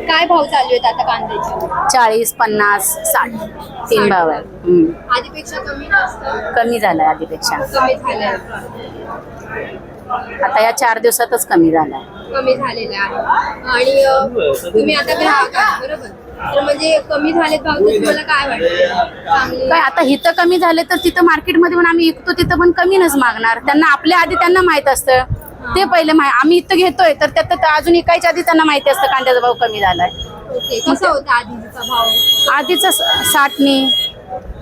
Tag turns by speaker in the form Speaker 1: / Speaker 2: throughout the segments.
Speaker 1: काय भाव चालू आहेत आता कांद्याचे?
Speaker 2: 40, 50, 60 तीन भाव आहे.
Speaker 1: आधीपेक्षा कमी जास्त
Speaker 2: कमी झालाय आधीपेक्षा.
Speaker 1: कमी झाले
Speaker 2: आता या 4 दिवसातच कमी झालाय.
Speaker 1: कमी झालेलं आहे. आणि तुम्ही आता ग्राहक आहात बरोबर, तर म्हणजे कमी झालेत भाव तर तुम्हाला काय वाटतं? चांगली
Speaker 2: काय आता इथं कमी झाले तर तिथं मार्केटमध्ये पण आम्ही विकतो तिथं पण कमीनच मागणार. त्यांना आपल्या आधी त्यांना माहित असतं ते पहिले आम्ही इथं घेतोय तर त्यात अजून इकायच्या आधी त्यांना माहिती असतं कांद्याचा भाव कमी झालाय.
Speaker 1: ओके. कसा होता आधीचा भाव?
Speaker 2: आधीचा 60नी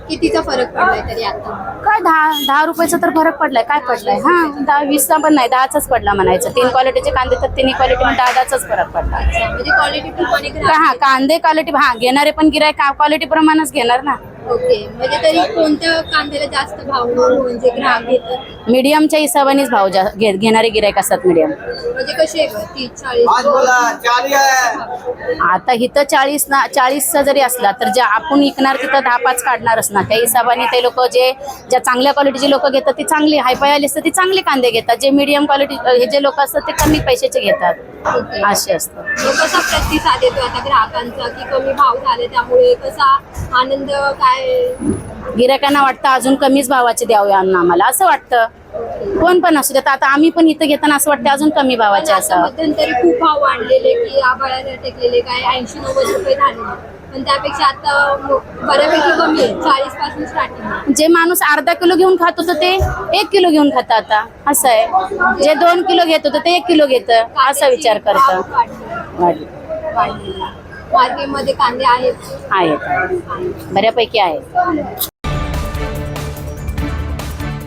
Speaker 1: कितीचा फरक पडलाय तरी आता?
Speaker 2: काय 10 रुपयाचा तर फरक पडलाय. काय पडलाय? 10-20चा पण नाही 10चाच पडला म्हणायचं. 3 क्वालिटीचे कांदे तर 3 क्वालिटी 10चाच फरक पडला.
Speaker 1: म्हणजे क्वालिटी प्रमाणे
Speaker 2: कांदे क्वालिटी घेणारे पण गिरायक क्वालिटी प्रमाणेच घेणार ना.
Speaker 1: ओके. म्हणजे तरी कोणत्या कांद्याला जास्त भाव म्हणजे ग्राहक घेतात?
Speaker 2: मीडियमच्या हिशोबानेच भाव घेणारे गिरायक असतात. मीडियम
Speaker 1: म्हणजे कसे 30-40?
Speaker 2: आता इथं 40चा जरी असला तर जे आपण विकणार तिथं 10-5 काढणारच ना. त्या हिशोबाने ते लोक ज्या चांगल्या क्वालिटीचे लोक घेतात ते चांगली हायफाय आली असतात ते चांगले कांदे घेतात. जे मीडियम क्वालिटी हे जे लोक असतात ते कमी पैशाचे घेतात. असे असतं.
Speaker 1: कसा प्रतिसाद येतो आता ग्राहकांचा की कमी भाव झाले त्यामुळे कसा आनंद काय?
Speaker 2: गिरायकांना वाटतं अजून कमीच भावाचे द्यावे आम्हाला असं वाटतं. कोण पण असू देत. आता आम्ही पण इथं घेताना असं वाटतं अजून कमी भावाचे असं.
Speaker 1: मध्यंतरी खूप भाव वाढलेले की आभाळाला टेकलेले काय 80-90 रुपये झाले, पण त्यापेक्षा आता बऱ्यापैकी कमी आहे. 40 पासून स्टार्टिंग.
Speaker 2: जे माणूस अर्धा किलो घेऊन खात होतं ते 1 किलो घेऊन खातं आता असं आहे. जे 2 किलो घेत होतं ते 1 किलो घेतं असा विचार करतं.
Speaker 1: मार्केटमध्ये कांदे आहेत
Speaker 2: बऱ्यापैकी आहेत.